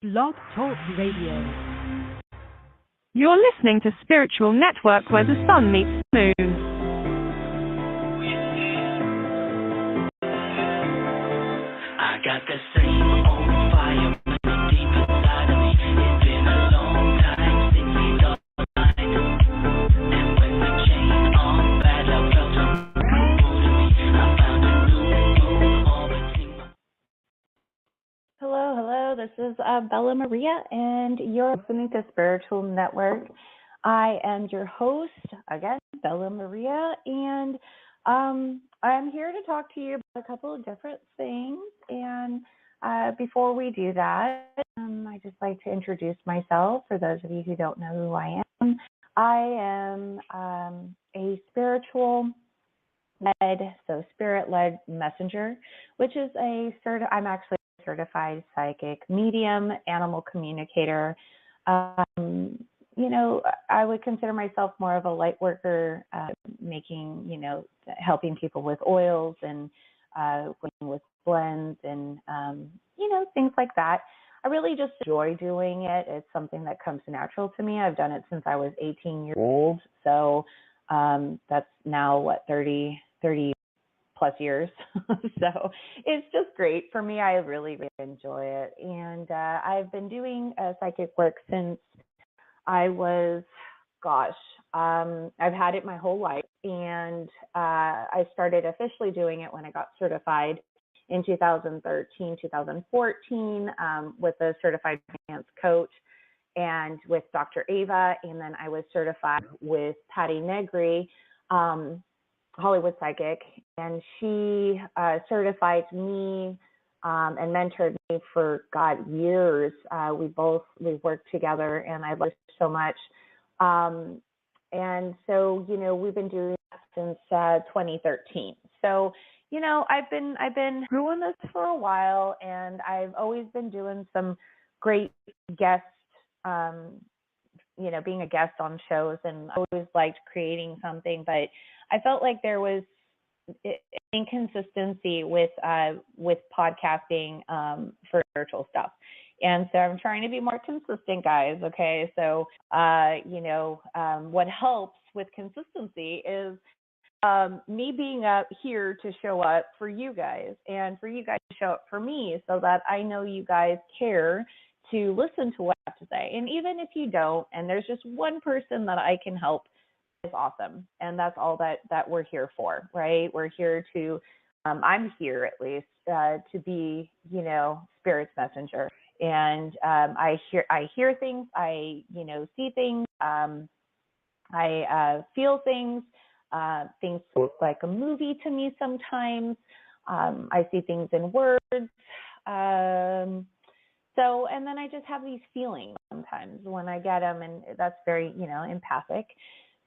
Blog Talk Radio. You're listening to Spiritual Network, where the sun meets the moon. I got the same old fire burning deep inside of me. It's been a long time since we talked about it. And when the chain on bad, I felt a hold of me. I found a new groove orbiting my... Hello. This is Bella Maria, and you're listening to Spiritual Network. I am your host, again, Bella Maria, and I'm here to talk to you about a couple of different things. And before we do that, I just like to introduce myself for those of you who don't know who I am. I am a spirit-led messenger, which is I'm actually a certified psychic medium, animal communicator. I would consider myself more of a light worker, helping people with oils and working with blends and, things like that. I really just enjoy doing it. It's something that comes natural to me. I've done it since I was 18 years old. So that's now, 30 plus years. So it's just great for me. I really, really enjoy it. And I've been doing psychic work since I was, I've had it my whole life. And I started officially doing it when I got certified in 2013, 2014 with a certified advanced coach and with Dr. Ava. And then I was certified with Patty Negri, Hollywood Psychic, and she certified me and mentored me for years. We worked together, and I loved it so much. And so we've been doing that since 2013. So I've been doing this for a while, and I've always been doing some great guests. Being a guest on shows, and I always liked creating something, but I felt like there was inconsistency with podcasting for spiritual stuff. And so I'm trying to be more consistent, guys. Okay. So, what helps with consistency is me being up here to show up for you guys, and for you guys to show up for me, so that I know you guys care to listen to what I have to say. And even if you don't, and there's just one person that I can help, is awesome. And that's all that we're here for, right? We're here to, I'm here at least, to be, spirit's messenger. And I hear things, I see things, I feel things. Things look like a movie to me sometimes. I see things in words. And then I just have these feelings sometimes when I get them, and that's very, empathic.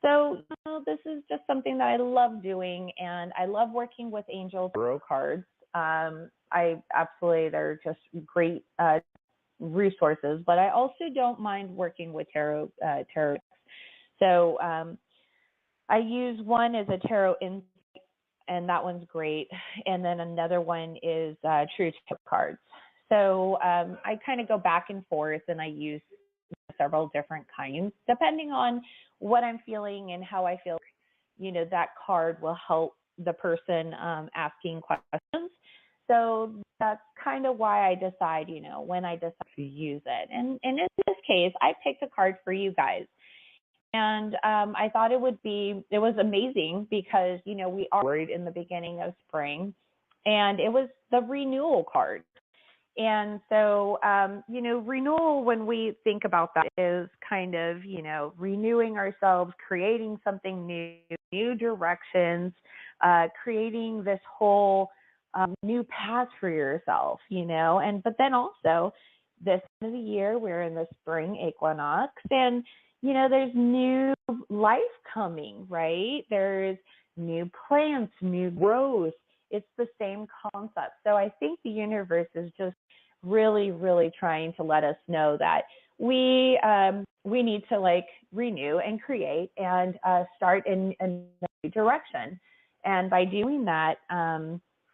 So, this is just something that I love doing, and I love working with angel tarot cards. They're just great resources, but I also don't mind working with tarot. So, I use one as a tarot insight, and that one's great. And then another one is true tarot cards. So I kind of go back and forth, and I use several different kinds depending on what I'm feeling and how I feel. That card will help the person asking questions. So that's kind of why I decide, when I decide to use it. And in this case, I picked a card for you guys. And I thought it was amazing because, we are in the beginning of spring, and it was the renewal card. And so, renewal, when we think about that, is kind of, renewing ourselves, creating something new directions, creating this whole new path for yourself, but then also this end of the year, we're in the spring equinox, and, there's new life coming, right? There's new plants, new growth. It's the same concept. So I think the universe is just really, really trying to let us know that we need to renew and create and start in a new direction. And by doing that,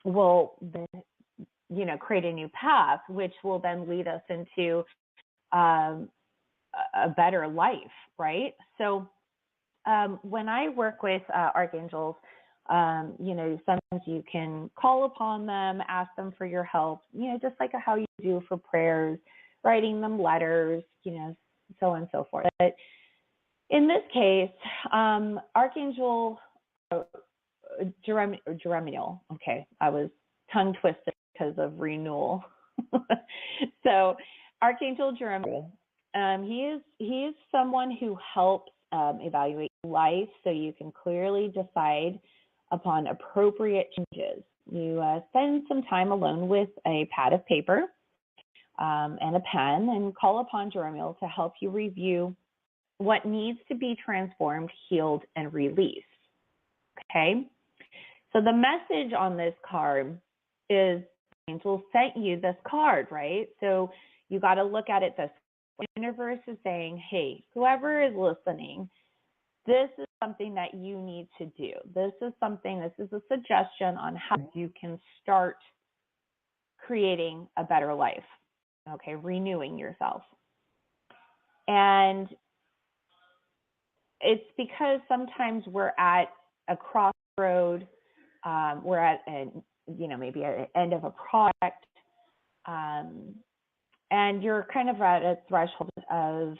we'll then, create a new path, which will then lead us into a better life, right? So when I work with archangels, sometimes you can call upon them, ask them for your help, just like how you do for prayers, writing them letters, so on and so forth. But in this case, Archangel Jeremiel, okay, I was tongue twisted because of renewal. So Archangel Jeremiel, he is someone who helps evaluate life so you can clearly decide upon appropriate changes. You spend some time alone with a pad of paper and a pen and call upon Jeremiel to help you review what needs to be transformed, healed, and released. Okay? So the message on this card is Angel sent you this card, right? So you got to look at it this way. The universe is saying, hey, whoever is listening, this is something that you need to do. This is a suggestion on how you can start creating a better life, okay, renewing yourself. And it's because sometimes we're at a crossroad, we're at maybe at the end of a project, and you're kind of at a threshold of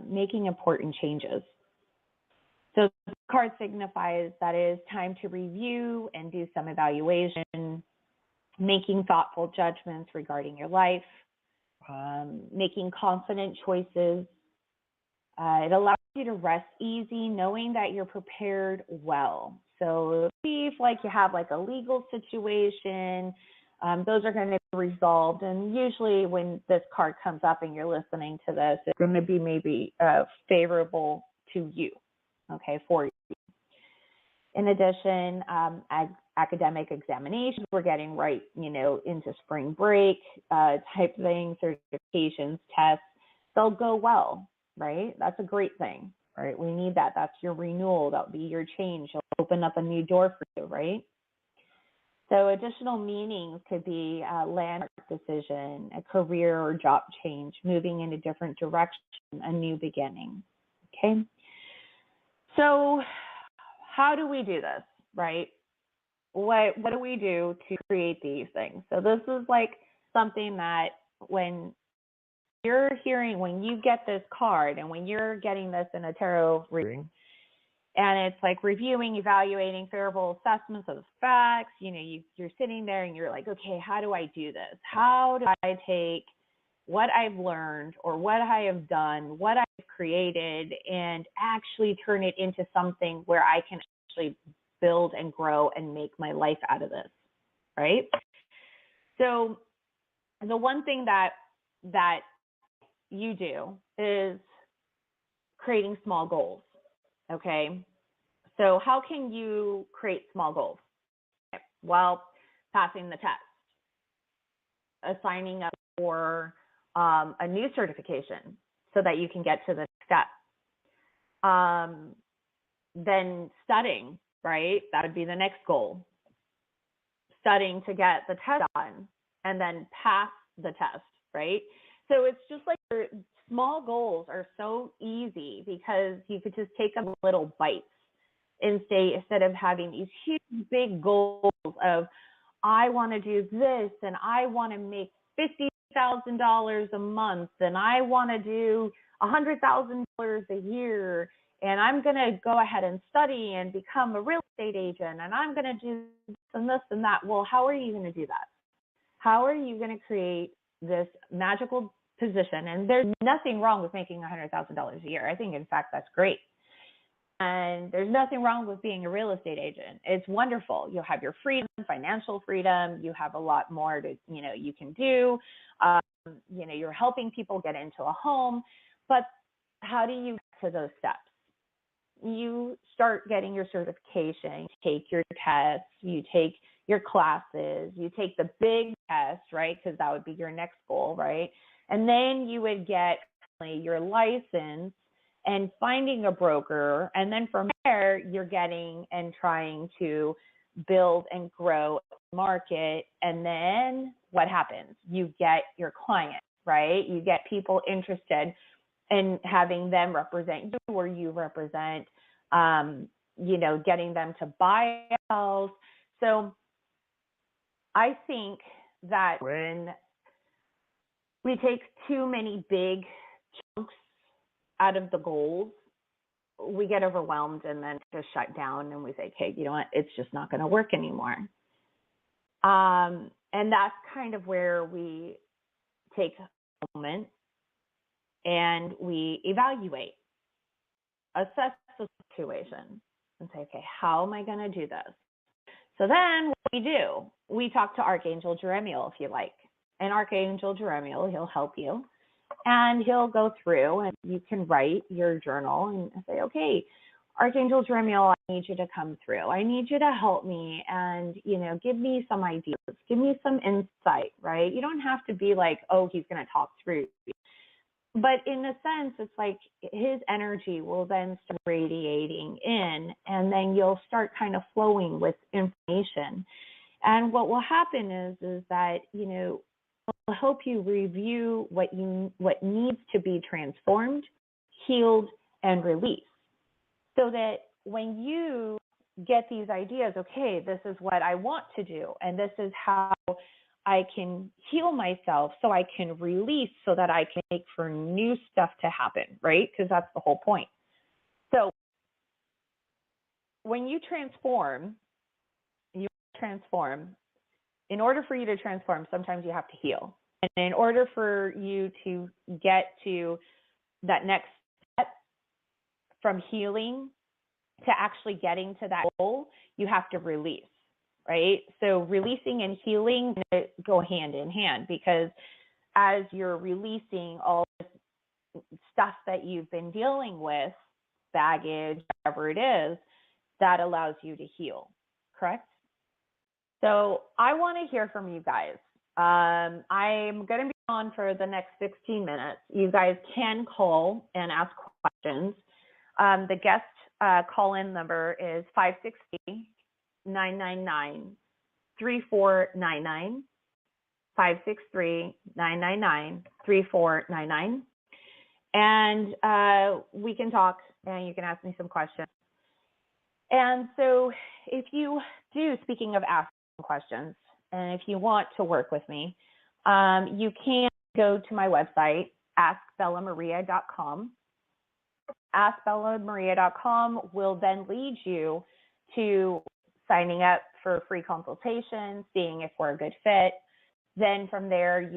making important changes. So the card signifies that it is time to review and do some evaluation, making thoughtful judgments regarding your life, making confident choices. It allows you to rest easy, knowing that you're prepared well. So if you have a legal situation, those are going to be resolved. And usually when this card comes up and you're listening to this, it's going to be maybe favorable to you, okay, for you. In addition, academic examinations, we're getting right, into spring break type thing, certifications, tests, they'll go well, right? That's a great thing, right? We need that. That's your renewal. That'll be your change. It'll open up a new door for you, right? So additional meanings could be a landmark decision, a career or job change, moving in a different direction, a new beginning, okay? So how do we do this, right? What do we do to create these things? So this is something that when you get this card and when you're getting this in a tarot reading, and it's reviewing, evaluating favorable assessments of the facts, you're sitting there and you're like, okay, how do I do this? How do I take what I've learned or what I have done, what I've created, and actually turn it into something where I can actually build and grow and make my life out of this, right? So the one thing that you do is creating small goals, okay? So how can you create small goals? Well, passing the test, signing up for a new certification so that you can get to the next step. Then studying, right? That would be the next goal. Studying to get the test done and then pass the test, right? So it's just small goals are so easy because you could just take them little bites instead of having these huge, big goals of, I want to do this and I want to make $50,000 a month and I want to do $100,000 a year and I'm going to go ahead and study and become a real estate agent and I'm going to do this and this and that. Well, how are you going to do that? How are you going to create this magical position? And there's nothing wrong with making $100,000 a year. I think, in fact, that's great. And there's nothing wrong with being a real estate agent. It's wonderful. You'll have your freedom, financial freedom. You have a lot more to, you can do. You're helping people get into a home. But how do you get to those steps? You start getting your certification, you take your tests, you take your classes, you take the big test, right? Because that would be your next goal, right? And then you would get your license and finding a broker. And then from there, you're getting and trying to build and grow a market. And then what happens? You get your client, right? You get people interested in having them represent you, or you represent, getting them to buy a house. So I think that when we take too many big chunks out of the goals, we get overwhelmed and then just shut down, and we say, okay, you know what, it's just not going to work anymore. And that's kind of where we take a moment and we evaluate, assess the situation, and say, okay, how am I going to do this? So then what do? We talk to Archangel Jeremiel, if you like. And Archangel Jeremiel, he'll help you. And he'll go through, and you can write your journal and say, okay, Archangel Jeremiel, I need you to come through. I need you to help me and, give me some ideas, give me some insight, right? You don't have to be like, oh, he's going to talk through. But in a sense, it's like his energy will then start radiating in, and then you'll start kind of flowing with information. And what will happen is that, it'll help you review what needs to be transformed, healed, and released. So that when you get these ideas, okay, this is what I want to do, and this is how I can heal myself, so I can release, so that I can make for new stuff to happen, right? Because that's the whole point. So when you transform, in order for you to transform, sometimes you have to heal. And in order for you to get to that next step from healing to actually getting to that goal, you have to release. Right? So releasing and healing go hand in hand, because as you're releasing all this stuff that you've been dealing with, baggage, whatever it is, that allows you to heal, correct? So I want to hear from you guys. I'm going to be on for the next 16 minutes. You guys can call and ask questions. The guest call-in number is 563 999-3499, 563-999-3499. And we can talk, and you can ask me some questions. And so if you do, speaking of asking questions, and if you want to work with me, you can go to my website, askbellamaria.com. Askbellamaria.com will then lead you to signing up for a free consultation, seeing if we're a good fit. Then from there,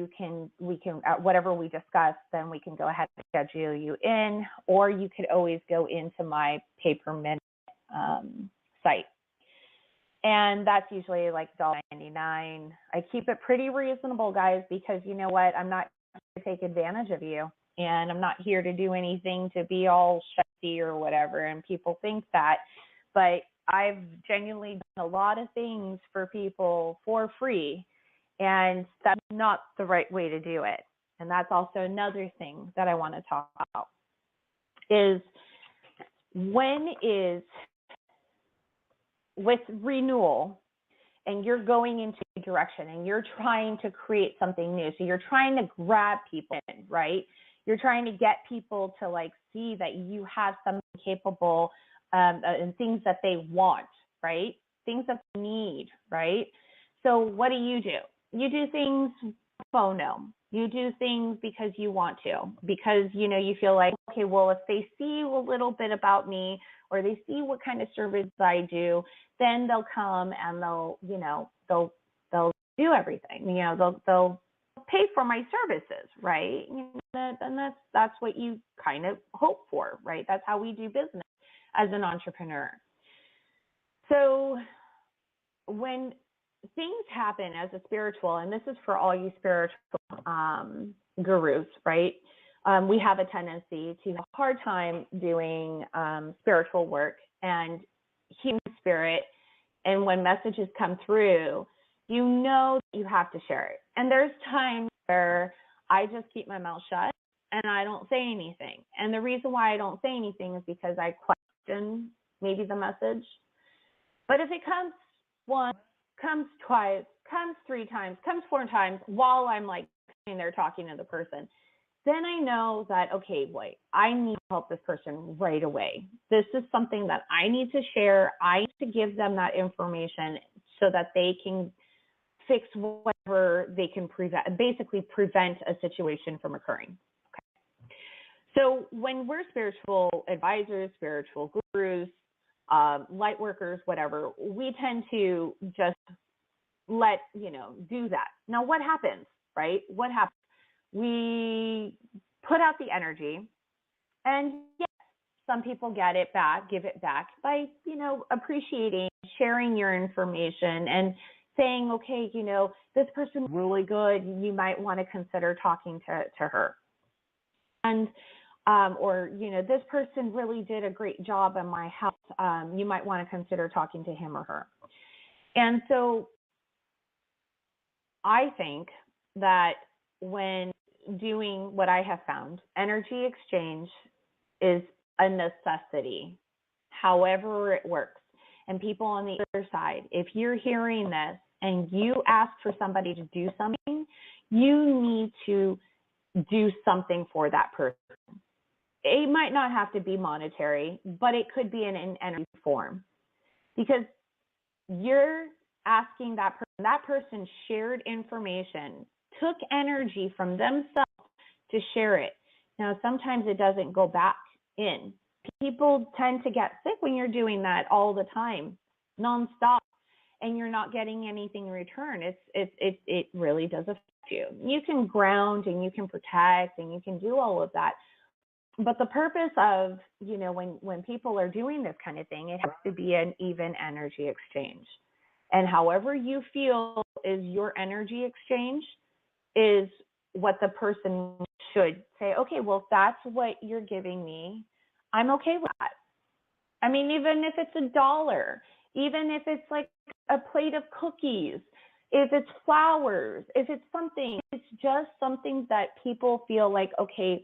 we can whatever we discuss, then we can go ahead and schedule you in, or you could always go into my pay-per-minute site. And that's usually like $1.99. I keep it pretty reasonable, guys, because you know what? I'm not here to take advantage of you, and I'm not here to do anything to be all shifty or whatever, and people think that. But I've genuinely done a lot of things for people for free, and that's not the right way to do it. And that's also another thing that I want to talk about is with renewal, and you're going into a direction and you're trying to create something new. So you're trying to grab people in, right? You're trying to get people to like see that you have something capable and things that they want, right? Things that they need, right? So what do? You do things phono. You do things because you want to, because, you feel like, okay, well, if they see a little bit about me, or they see what kind of service I do, then they'll come and they'll do everything. They'll pay for my services, right? And that's what you kind of hope for, right? That's how we do business as an entrepreneur. So when things happen as a spiritual, and this is for all you spiritual gurus, right? We have a tendency to have a hard time doing spiritual work and human spirit. And when messages come through, you have to share it. And there's times where I just keep my mouth shut and I don't say anything. And the reason why I don't say anything is because I question maybe the message. But if it comes once, comes twice, comes 3 times, comes 4 times, while I'm like sitting there talking to the person, then I know that, okay, wait, I need to help this person right away. This is something that I need to share. I need to give them that information so that they can fix whatever they can basically prevent a situation from occurring. Okay. So when we're spiritual advisors, spiritual gurus, light workers, whatever, we tend to just do that. Now, what happens, right? What happens? We put out the energy, and yes, some people give it back by, appreciating, sharing your information and saying, okay, this person's really good. You might want to consider talking to her. And, this person really did a great job in my house. You might want to consider talking to him or her. And so I think that when doing what I have found, energy exchange is a necessity, however it works. And people on the other side, if you're hearing this and you ask for somebody to do something, you need to do something for that person. It might not have to be monetary, but it could be in an energy form, because you're asking that person shared information, took energy from themselves to share it. Now, sometimes it doesn't go back in. People tend to get sick when you're doing that all the time, nonstop, and you're not getting anything in return. It really does affect you. You can ground and you can protect and you can do all of that. But the purpose of, when people are doing this kind of thing, it has to be an even energy exchange. And however you feel is your energy exchange is what the person should say, okay, well, that's what you're giving me. I'm okay with that. I mean, even if it's $1, even if it's like a plate of cookies, if it's flowers, if it's something, it's just something that people feel like, okay,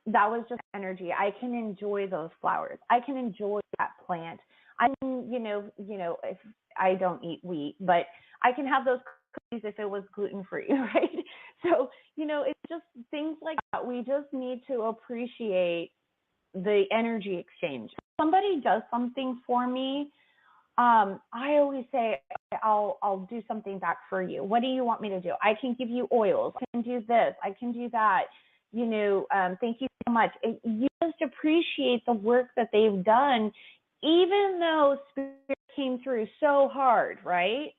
that was just energy. I can enjoy those flowers. I can enjoy that plant. I can, if I don't eat wheat, but I can have those cookies if it was gluten-free, right? So, it's just things like that. We just need to appreciate the energy exchange. If somebody does something for me, I always say, I'll do something back for you. What do you want me to do? I can give you oils. I can do this. I can do that. Thank you so much. You just appreciate the work that they've done, even though spirit came through so hard, right?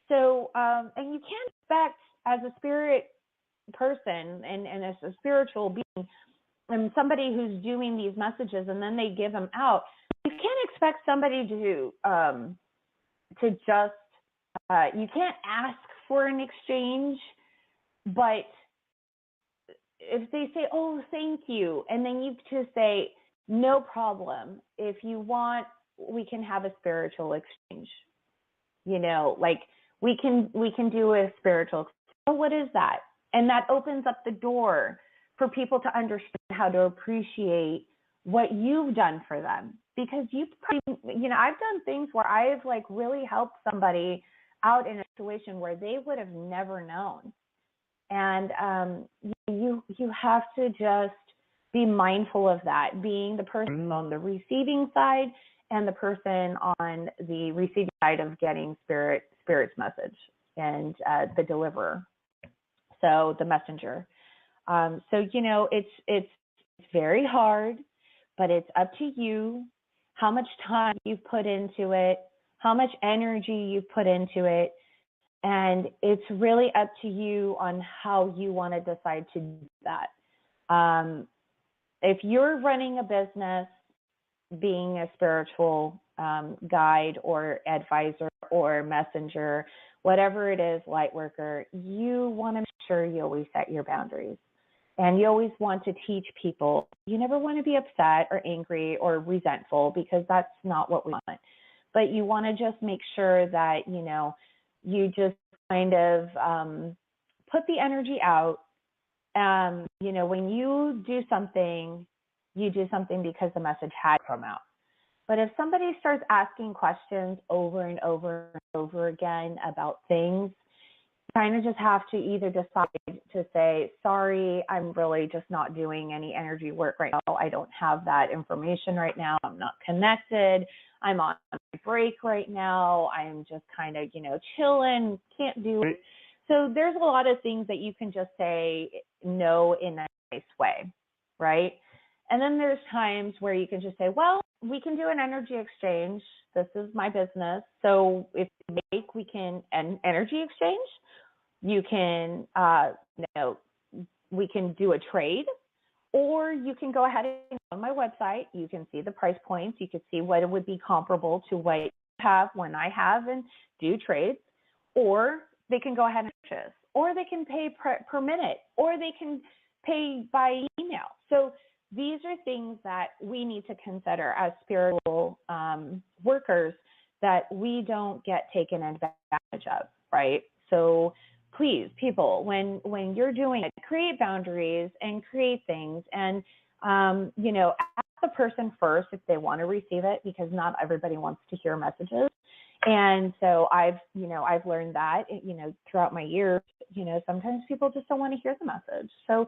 So, and you can't expect as a spirit person and as a spiritual being, and somebody who's doing these messages and then they give them out, you can't expect somebody to just, you can't ask for an exchange, but if they say, oh, thank you, and then you just say, no problem. If you want, we can have a spiritual exchange. Like we can do a spiritual exchange. Oh, what is that? And that opens up the door for people to understand how to appreciate what you've done for them. Because I've done things where I've like really helped somebody out in a situation where they would have never known. And you have to just be mindful of that, being the person on the receiving side and the person on the receiving side of getting spirit's message and the deliverer, so the messenger. It's very hard, but it's up to you how much time you've put into it, how much energy you've put into it. And it's really up to you on how you want to decide to do that. If you're running a business, being a spiritual guide or advisor or messenger, whatever it is, light worker, you want to make sure you always set your boundaries. And you always want to teach people. You never want to be upset or angry or resentful, because that's not what we want. But you want to just make sure that, you just kind of put the energy out. When you do something because the message had come out. But if somebody starts asking questions over and over and over again about things, kind of just have to either decide to say, sorry, I'm really just not doing any energy work right now. I don't have that information right now. I'm not connected. I'm on my break right now. I'm just kind of, chilling, can't do it. So there's a lot of things that you can just say no in a nice way, right? And then there's times where you can just say, well, we can do an energy exchange. This is my business. So if you make, we can an energy exchange. You can, we can do a trade, or you can go ahead and on my website. You can see the price points. You can see what it would be comparable to what you have when I have and do trades, or they can go ahead and purchase, or they can pay per minute, or they can pay by email. So these are things that we need to consider as spiritual workers that we don't get taken advantage of, right? So please, people, when you're doing it, create boundaries and create things, and ask the person first if they want to receive it, because not everybody wants to hear messages. And so I've learned that, throughout my years, sometimes people just don't want to hear the message. So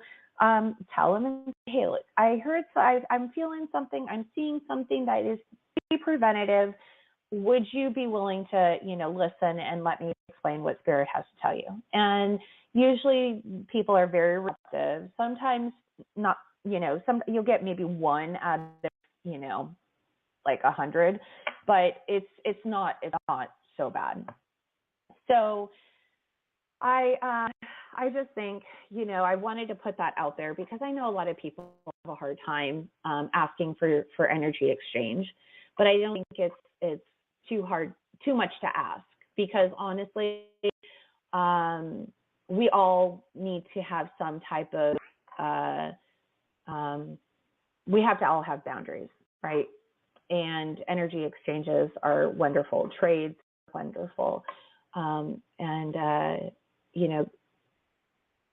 tell them and say, hey, look, I'm feeling something, I'm seeing something that is pretty preventative. Would you be willing to, listen and let me explain what Spirit has to tell you? And usually people are very receptive. Sometimes not, you'll get maybe one out of, like 100, but it's not so bad. So I just think, I wanted to put that out there because I know a lot of people have a hard time asking for energy exchange, but I don't think it's too much to ask, because honestly, we all need to have some type of, we have to all have boundaries, right? And energy exchanges are wonderful, trades are wonderful.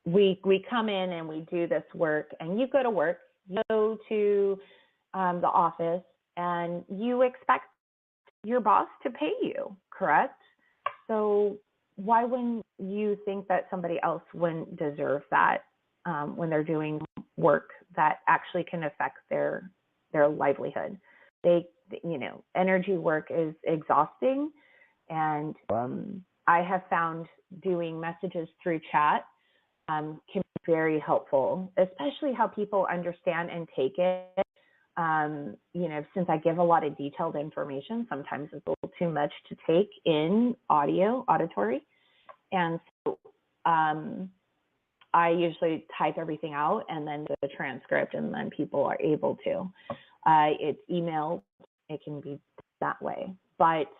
We come in and we do this work, and you go to work, you go to the office, and you expect your boss to pay you, correct? So why wouldn't you think that somebody else wouldn't deserve that when they're doing work that actually can affect their livelihood? Energy work is exhausting, and I have found doing messages through chat can be very helpful, especially how people understand and take it. Since I give a lot of detailed information, sometimes it's a little too much to take in auditory. And so I usually type everything out and then do the transcript, and then people are able to. It's email, it can be that way, but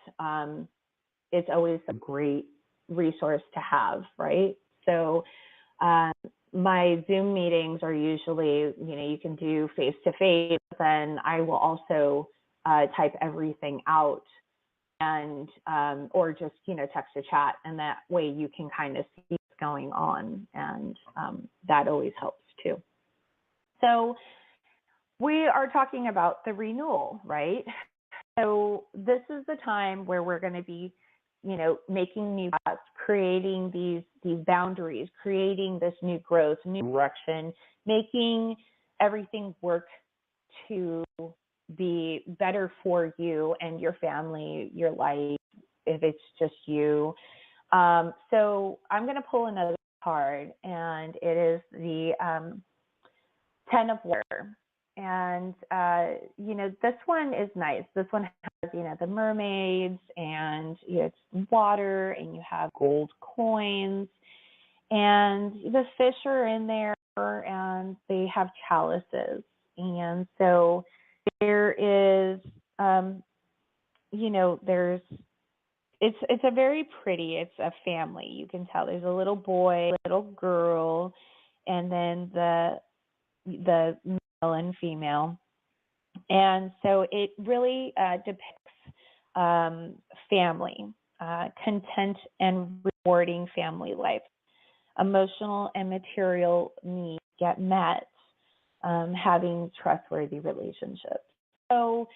it's always a great resource to have, right? So my Zoom meetings are usually, you can do face-to-face, then I will also type everything out, and or just, text or chat, and that way you can kind of see what's going on, and that always helps too. So we are talking about the renewal, right? So this is the time where we're going to be, making new paths, creating these boundaries, creating this new growth, new direction, making everything work to be better for you and your family, your life, if it's just you. So I'm going to pull another card, and it is the 10 of Water. And, this one is nice. This one has, the mermaids, and it's water, and you have gold coins, and the fish are in there, and they have chalices. And so there is, it's a very pretty, it's a family. You can tell there's a little boy, little girl, and then the male and female. And so it really depicts family, content and rewarding family life. Emotional and material needs get met, having trustworthy relationships. So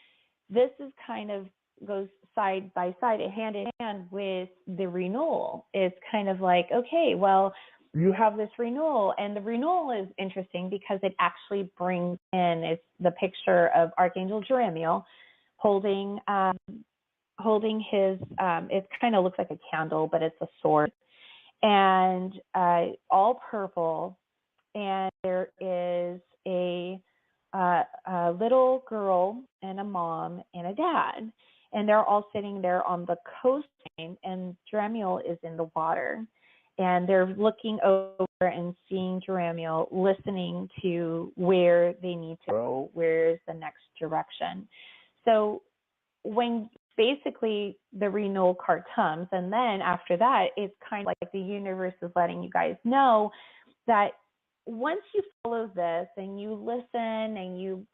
this is kind of goes side by side, hand in hand with the renewal. It's kind of like, okay, well, you have this renewal, and the renewal is interesting because it actually brings in, it's the picture of Archangel Jeremiel holding his, it kind of looks like a candle, but it's a sword, and all purple, and there is a little girl and a mom and a dad, and they're all sitting there on the coastline, and Jeremiel is in the water, and they're looking over and seeing Jeremiel, listening to where they need to go, where's the next direction. So when basically the renewal card comes, and then after that, it's kind of like the universe is letting you guys know that once you follow this and you listen and you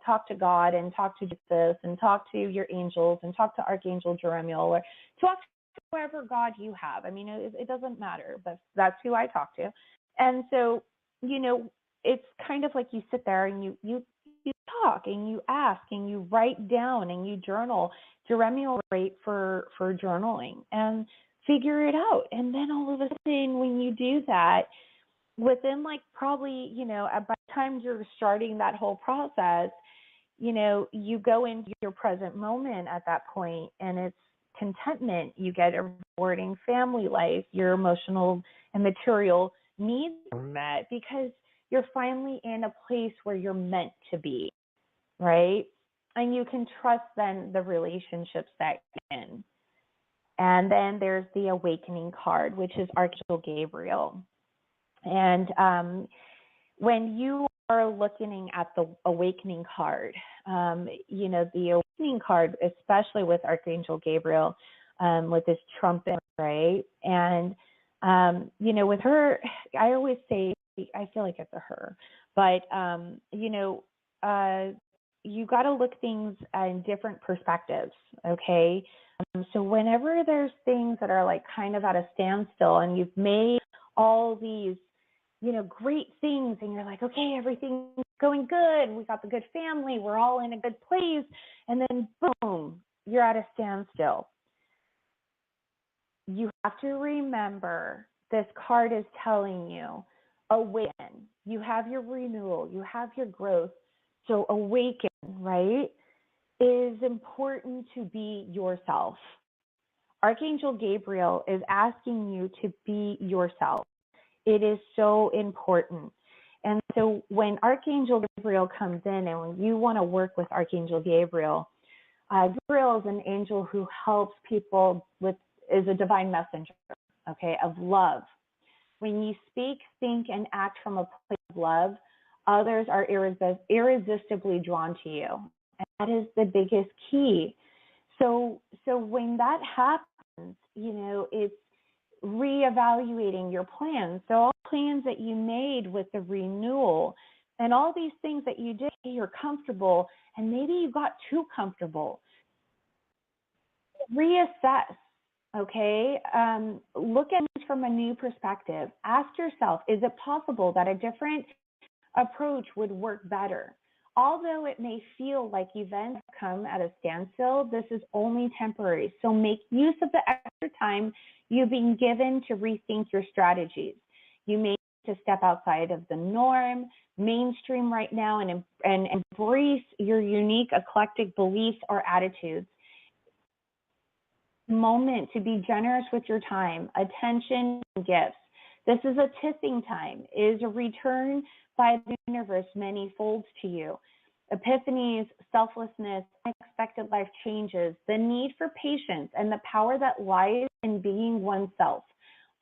talk to God and talk to Jesus and talk to your angels and talk to Archangel Jeremiel, or talk to whoever God you have. I mean, it doesn't matter, but that's who I talk to. And so, it's kind of like you sit there and you talk and you ask and you write down and you journal. Jeremiel great for journaling, and figure it out. And then all of a sudden, when you do that, within probably, by the time you're starting that whole process, you go into your present moment at that point, and it's contentment. You get a rewarding family life. Your emotional and material needs are met because you're finally in a place where you're meant to be, right? And you can trust then the relationships that you're in. And then there's the awakening card, which is Archangel Gabriel. And when you are looking at the awakening card, the awakening card, especially with Archangel Gabriel, with this trumpet, right? And, with her, I always say, I feel like it's a her, but, you got to look things in different perspectives, okay? So whenever there's things that are kind of at a standstill, and you've made all these great things, and you're like, okay, everything's going good. We got the good family. We're all in a good place. And then boom, you're at a standstill. You have to remember, this card is telling you, awaken. You have your renewal. You have your growth. So awaken, right? It is important to be yourself. Archangel Gabriel is asking you to be yourself. It is so important. And so when Archangel Gabriel comes in, and when you want to work with Archangel Gabriel, Gabriel is an angel who helps people is a divine messenger, okay, of love. When you speak, think, and act from a place of love, others are irresistibly drawn to you. And that is the biggest key. So when that happens, it's reevaluating your plans. So all plans that you made with the renewal and all these things that you did, you're comfortable, and maybe you got too comfortable. Reassess, okay? Look at it from a new perspective. Ask yourself, is it possible that a different approach would work better? Although it may feel like events come at a standstill, this is only temporary. So make use of the extra time you've been given to rethink your strategies. You may need to step outside of the norm, mainstream right now, and embrace your unique eclectic beliefs or attitudes. Moment to be generous with your time, attention, and gifts. This is a tithing time. It is a return by the universe many folds to you. Epiphanies, selflessness, unexpected life changes, the need for patience, and the power that lies in being oneself.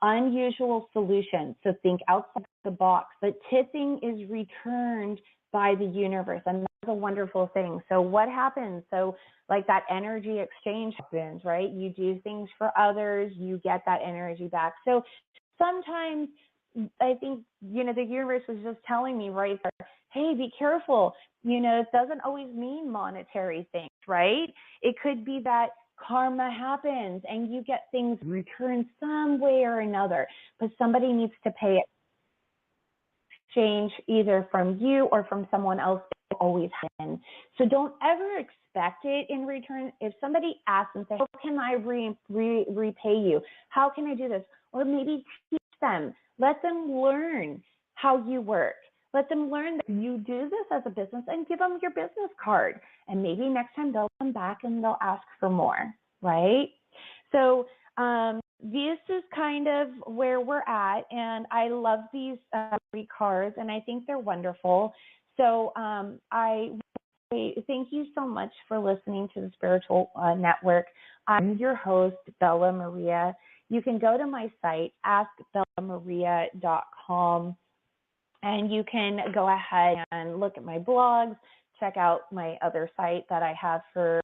Unusual solutions. So think outside the box. But tithing is returned by the universe, and that's a wonderful thing. So what happens? So that energy exchange happens, right? You do things for others, you get that energy back. So sometimes I think, the universe was just telling me right there, hey, be careful. It doesn't always mean monetary things, right? It could be that karma happens and you get things returned some way or another, but somebody needs to pay it. change either from you or from someone else always happen. So don't ever expect it in return. If somebody asks and says, how can I repay you? How can I do this? Or maybe teach them. Let them learn how you work. Let them learn that you do this as a business, and give them your business card. And maybe next time they'll come back and they'll ask for more, right? So this is kind of where we're at, and I love these free cards, and I think they're wonderful. So I thank you so much for listening to the Spiritual Network. I'm your host, Bella Maria. You can go to my site, askbellamaria.com, and you can go ahead and look at my blogs, check out my other site that I have for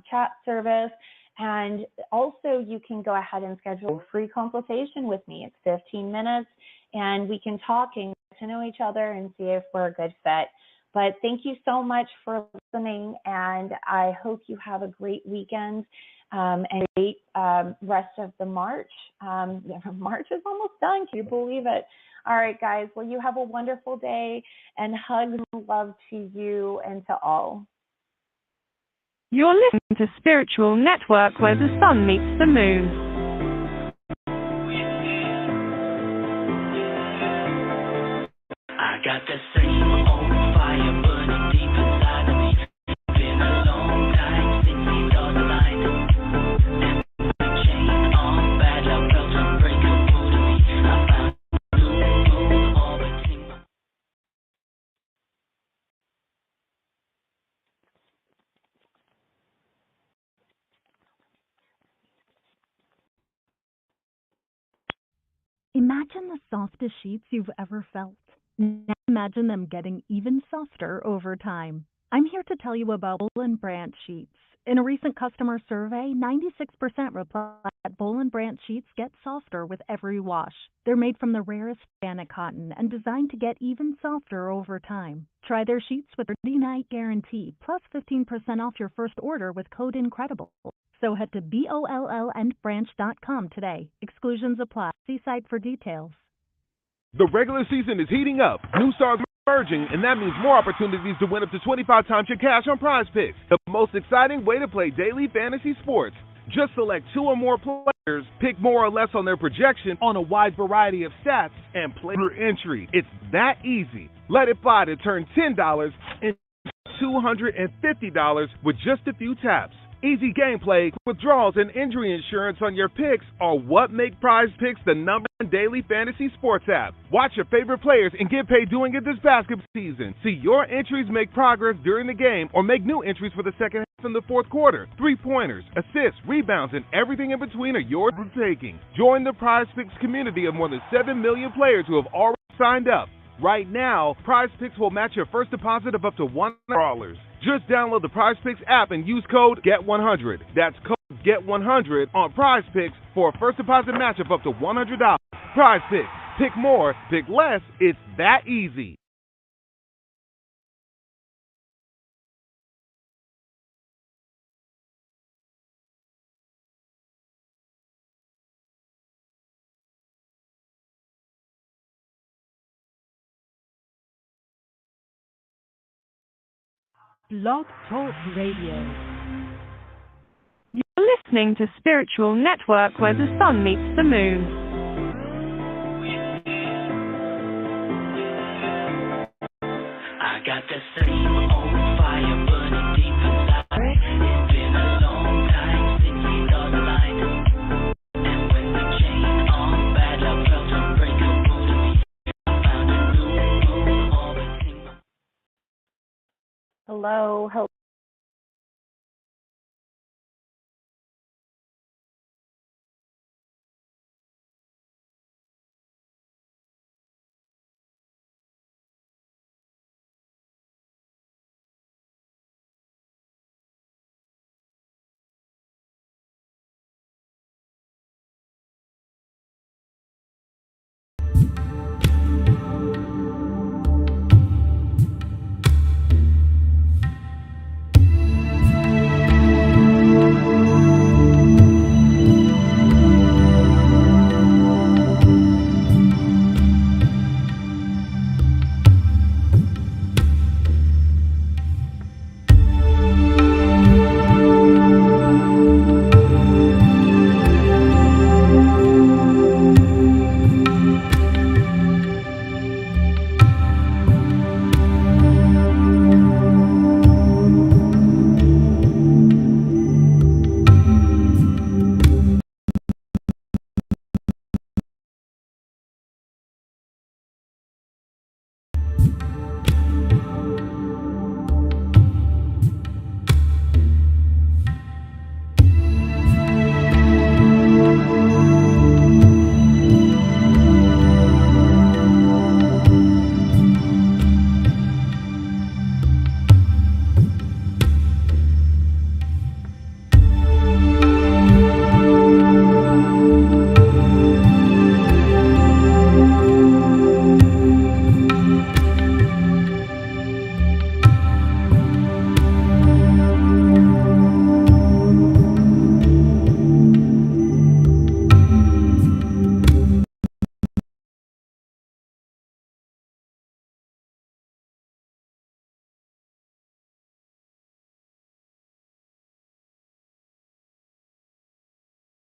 chat service. And also you can go ahead and schedule a free consultation with me. It's 15 minutes, and we can talk and get to know each other and see if we're a good fit. But thank you so much for listening, and I hope you have a great weekend and a great rest of the March. March is almost done. Can you believe it? All right, guys. Well, you have a wonderful day, and hugs and love to you and to all. You're listening to Spiritual Network, where the sun meets the moon. I got the same old fire burning deep inside of me. It's been a long time since we saw the light. And the chain on bad luck felt unbreakable to me. I found a new moon orbiting my... Imagine the softest sheets you've ever felt. Now imagine them getting even softer over time. I'm here to tell you about Boll & Branch sheets. In a recent customer survey, 96% replied that Boll & Branch sheets get softer with every wash. They're made from the rarest organic cotton and designed to get even softer over time. Try their sheets with a 30-night guarantee, plus 15% off your first order with code INCREDIBLE. So head to BOLLandbranch.com today. Exclusions apply. See site for details. The regular season is heating up. New stars are emerging, and that means more opportunities to win up to 25 times your cash on Prize Picks, the most exciting way to play daily fantasy sports. Just select 2 or more players, pick more or less on their projection on a wide variety of stats, and play your entry. It's that easy. Let it fly to turn $10 into $250 with just a few taps. Easy gameplay, withdrawals, and injury insurance on your picks are what make Prize Picks the #1 daily fantasy sports app. Watch your favorite players and get paid doing it this basketball season. See your entries make progress during the game or make new entries for the second half and the fourth quarter. 3-pointers, assists, rebounds, and everything in between are yours for taking. Join the Prize Picks community of more than 7 million players who have already signed up. Right now, Prize Picks will match your first deposit of up to $100. Just download the Prize Picks app and use code GET100. That's code GET100 on Prize Picks for a first deposit match of up to $100. Prize Picks. Pick more, pick less. It's that easy. Blog Talk Radio. You're listening to Spiritual Network, where the sun meets the moon.